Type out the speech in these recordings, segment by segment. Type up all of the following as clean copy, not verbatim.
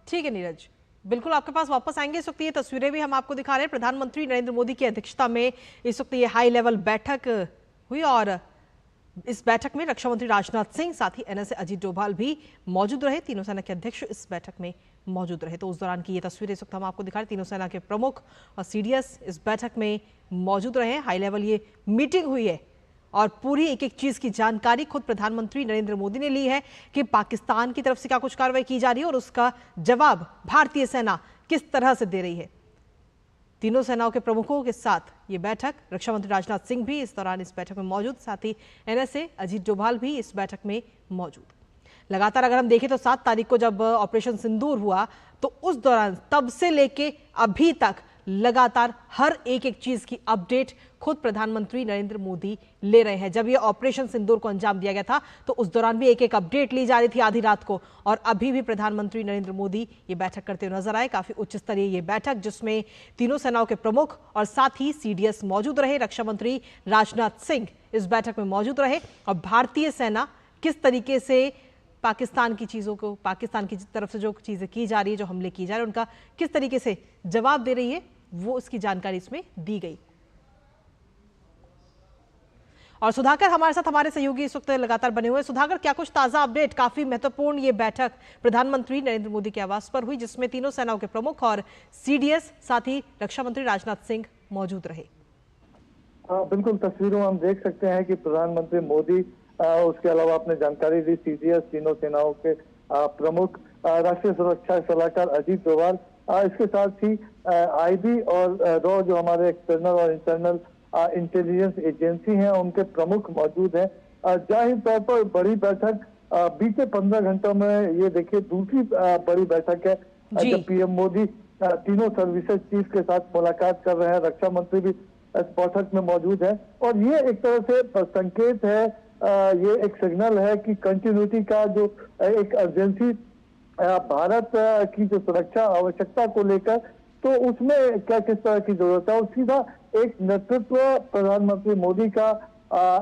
ठीक है नीरज, बिल्कुल आपके पास वापस आएंगे। इस वक्त ये तस्वीरें भी हम आपको दिखा रहे हैं। प्रधानमंत्री नरेंद्र मोदी की अध्यक्षता में इस वक्त ये हाई लेवल बैठक हुई और इस बैठक में रक्षा मंत्री राजनाथ सिंह, साथ ही एनएसए अजीत डोभाल भी मौजूद रहे। तीनों सेना के अध्यक्ष इस बैठक में मौजूद रहे। तो उस दौरान की ये तस्वीरें इस वक्त हम आपको दिखा रहे हैं। तीनों सेना के प्रमुख और सीडीएस इस बैठक में मौजूद रहे। हाई लेवल ये मीटिंग हुई है और पूरी एक एक चीज की जानकारी खुद प्रधानमंत्री नरेंद्र मोदी ने ली है कि पाकिस्तान की तरफ से क्या कुछ कार्रवाई की जा रही है और उसका जवाब भारतीय सेना किस तरह से दे रही है। तीनों सेनाओं के प्रमुखों के साथ ये बैठक, रक्षा मंत्री राजनाथ सिंह भी इस दौरान इस बैठक में मौजूद, साथ ही एनएसए अजीत डोभाल भी इस बैठक में मौजूद। लगातार अगर हम देखें तो 7 तारीख को जब ऑपरेशन सिंदूर हुआ तो उस दौरान तब से लेके अभी तक लगातार हर एक एक चीज की अपडेट खुद प्रधानमंत्री नरेंद्र मोदी ले रहे हैं। जब ये ऑपरेशन सिंदूर को अंजाम दिया गया था तो उस दौरान भी एक एक अपडेट ली जा रही थी आधी रात को, और अभी भी प्रधानमंत्री नरेंद्र मोदी ये बैठक करते हुए नजर आए। काफी उच्च स्तरीय ये बैठक जिसमें तीनों सेनाओं के प्रमुख और साथ ही सीडीएस मौजूद रहे। रक्षा मंत्री राजनाथ सिंह इस बैठक में मौजूद रहे और भारतीय सेना किस तरीके से पाकिस्तान की चीजों को, पाकिस्तान की तरफ से जो चीजें की जा रही है, जो हमले किए जा रहे हैं, उनका किस तरीके से जवाब दे रही है, वो उसकी जानकारी इसमें दी गई। और सुधाकर हमारे साथ, हमारे सहयोगी इस वक्त लगातार बने हुए। सुधाकर, क्या कुछ ताजा अपडेट? काफी महत्वपूर्ण ये बैठक प्रधानमंत्री नरेंद्र मोदी के आवास पर हुई जिसमें तीनों सेनाओं के प्रमुख और सीडीएस साथ ही रक्षा मंत्री राजनाथ सिंह मौजूद रहे। बिल्कुल, तस्वीरों हम देख सकते हैं कि प्रधानमंत्री मोदी उसके अलावा आपने जानकारी दी सीडीएस, तीनों सेनाओं के प्रमुख, राष्ट्रीय सुरक्षा सलाहकार अजीत डोभाल, इसके साथ ही आईबी और रॉ जो हमारे एक्सटर्नल और इंटरनल इंटेलिजेंस एजेंसी हैं उनके प्रमुख मौजूद हैं। जाहिर तौर पर बड़ी बैठक बीते 15 घंटों में ये देखिए दूसरी बड़ी बैठक है जब पीएम मोदी तीनों सर्विसेज चीफ के साथ मुलाकात कर रहे हैं। रक्षा मंत्री भी इस बैठक में मौजूद है और ये एक तरह से संकेत है, ये एक सिग्नल है कि कंटिन्यूटी का जो एक अर्जेंसी भारत की जो सुरक्षा आवश्यकता को लेकर, तो उसमें क्या किस तरह की जरूरत है और सीधा एक नेतृत्व प्रधानमंत्री मोदी का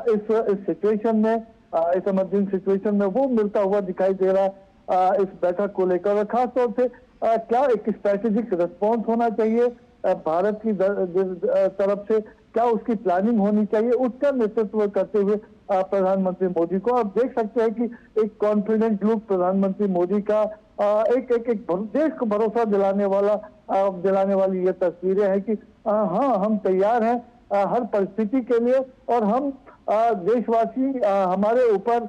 इस सिचुएशन में, इस इमरजेंसी सिचुएशन में वो मिलता हुआ दिखाई दे रहा इस बैठक को लेकर। और खासतौर से क्या एक स्ट्रैटेजिक रिस्पॉन्स होना चाहिए भारत की तरफ से, क्या उसकी प्लानिंग होनी चाहिए, उसका नेतृत्व करते हुए प्रधानमंत्री मोदी को आप देख सकते हैं कि एक कॉन्फिडेंट लुक प्रधानमंत्री मोदी का, एक देश को भरोसा दिलाने वाली ये तस्वीरें हैं कि हाँ, हम तैयार हैं हर परिस्थिति के लिए और हम देशवासी, हमारे ऊपर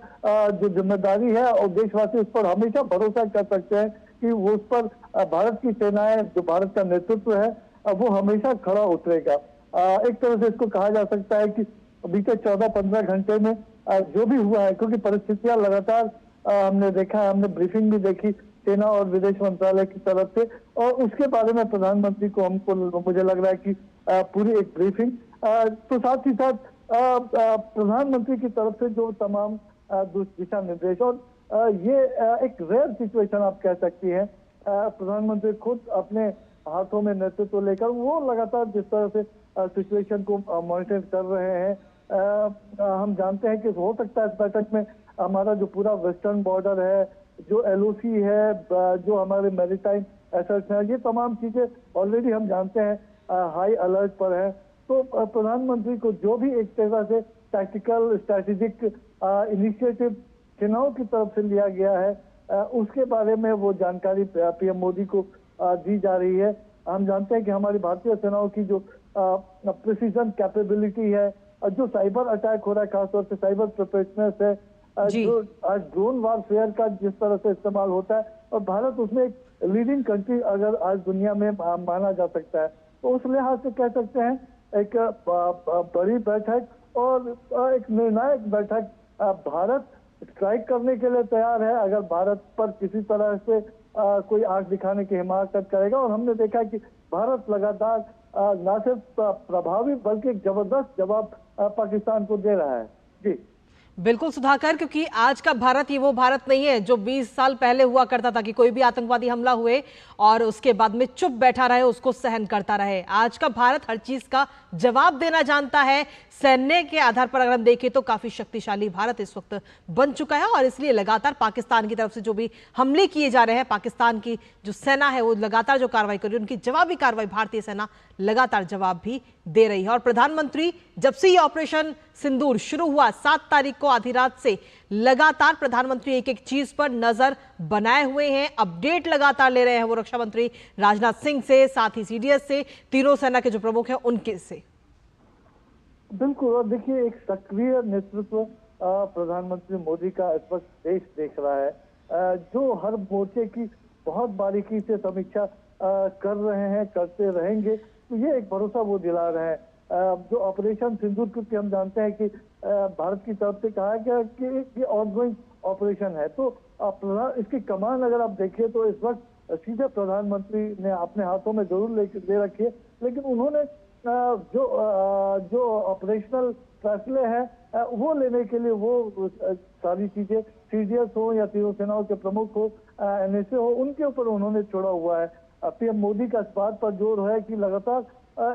जो जिम्मेदारी है और देशवासी उस पर हमेशा भरोसा कर सकते हैं कि वो उस पर भारत की सेनाएं, जो भारत का नेतृत्व है, वो हमेशा खड़ा उतरेगा। एक तरह से इसको कहा जा सकता है कि बीते 14-15 घंटे में जो भी हुआ है, क्योंकि परिस्थितियां लगातार हमने देखा है, हमने ब्रीफिंग भी देखी सेना और विदेश मंत्रालय की तरफ से, और उसके बारे में प्रधानमंत्री को हमको मुझे लग रहा है कि पूरी एक ब्रीफिंग, तो साथ ही साथ प्रधानमंत्री की तरफ से जो तमाम दिशा निर्देश, और ये एक रेयर सिचुएशन आप कह सकती है, प्रधानमंत्री खुद अपने हाथों में नेतृत्व लेकर वो लगातार जिस तरह से सिचुएशन को मॉनिटर कर रहे हैं। हम जानते हैं कि हो सकता है इस बैठक में हमारा जो पूरा वेस्टर्न बॉर्डर है, जो एलओसी है, जो हमारे मैरीटाइम एसेट्स हैं, ये तमाम चीजें ऑलरेडी हम जानते हैं हाई अलर्ट पर है। तो प्रधानमंत्री को जो भी एक तरह से टैक्टिकल स्ट्रैटेजिक इनिशिएटिव सेनाओं की तरफ से लिया गया है, उसके बारे में वो जानकारी पीएम मोदी को दी जा रही है। हम जानते हैं कि हमारी भारतीय सेनाओं की जो प्रिसीजन कैपेबिलिटी है, जो साइबर अटैक हो रहा है, खासतौर से साइबर प्रिपेयर्डनेस है, जो आज ड्रोन वारफेयर का जिस तरह से इस्तेमाल होता है, और भारत उसमें एक लीडिंग कंट्री अगर आज दुनिया में माना जा सकता है, तो उस लिहाज से कह सकते हैं एक बड़ी बैठक और एक निर्णायक बैठक। भारत स्ट्राइक करने के लिए तैयार है अगर भारत पर किसी तरह से कोई आंख दिखाने की हिमाकत करेगा, और हमने देखा कि भारत लगातार न सिर्फ प्रभावी बल्कि एक जबरदस्त जवाब पाकिस्तान को दे रहा है। जी बिल्कुल सुधाकर, क्योंकि आज का भारत ये वो भारत नहीं है जो 20 साल पहले हुआ करता था कि कोई भी आतंकवादी हमला हुए और उसके बाद में चुप बैठा रहे, उसको सहन करता रहे। आज का भारत हर चीज का जवाब देना जानता है। सैन्य के आधार पर अगर हम देखें तो काफी शक्तिशाली भारत इस वक्त बन चुका है और इसलिए लगातार पाकिस्तान की तरफ से जो भी हमले किए जा रहे हैं, पाकिस्तान की जो सेना है वो लगातार जो कार्रवाई कर रही है, उनकी जवाबी कार्रवाई भारतीय सेना लगातार जवाब भी दे रही है। और प्रधानमंत्री जब से ये ऑपरेशन सिंदूर शुरू हुआ 7 तारीख को आधी रात से लगातार प्रधानमंत्री एक एक चीज पर नजर बनाए हुए हैं, अपडेट लगातार ले रहे हैं। वो रक्षा मंत्री राजनाथ सिंह से, साथ ही सीडीएस से, तीनों सेना के जो प्रमुख हैं उनके से। बिल्कुल, और देखिए एक सक्रिय नेतृत्व प्रधानमंत्री मोदी का इस वक्त देश देख रहा है, जो हर मोर्चे की बहुत बारीकी से समीक्षा कर रहे हैं, करते रहेंगे। तो ये एक भरोसा वो दिला रहे हैं। जो ऑपरेशन सिंदूर, क्योंकि हम जानते हैं कि भारत की तरफ से कहा गया कि ये ऑनगोइंग ऑपरेशन है, तो इसकी कमान अगर आप देखें तो इस वक्त सीधे प्रधानमंत्री ने अपने हाथों में जरूर ले रखी है, लेकिन उन्होंने जो ऑपरेशनल फैसले हैं वो लेने के लिए वो सारी चीजें सीडीएस हो या तीनों सेनाओं के प्रमुख हो, एनएसए हो, उनके ऊपर उन्होंने छोड़ा हुआ है। पीएम मोदी का इस बात पर जोर है कि लगातार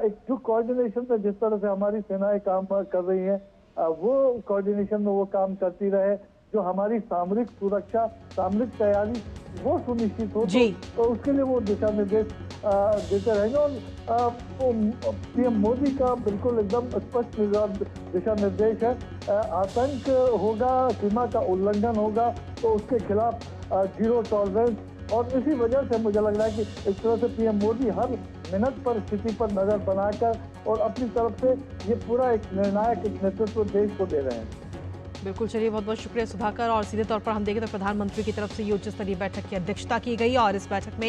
एक जो कोऑर्डिनेशन में जिस तरह से हमारी सेनाएं काम कर रही हैं, वो कोऑर्डिनेशन में वो काम करती रहे, जो हमारी सामरिक सुरक्षा, सामरिक तैयारी वो सुनिश्चित हो, तो उसके लिए वो दिशा निर्देश देते रहेंगे। और पीएम मोदी का बिल्कुल एकदम स्पष्ट दिशा निर्देश है, आतंक होगा, सीमा का उल्लंघन होगा तो उसके खिलाफ जीरो टॉलरेंस। और इसी वजह से मुझे लग रहा है कि इस तरह से पीएम मोदी हर मिनट पर स्थिति पर नजर बनाकर और अपनी तरफ से ये पूरा एक निर्णायक नेतृत्व देश को दे रहे हैं। बिल्कुल, चलिए बहुत बहुत शुक्रिया सुधाकर। और सीधे तौर पर हम देखें तो प्रधानमंत्री की तरफ से ये उच्च स्तरीय बैठक की अध्यक्षता की गई और इस बैठक में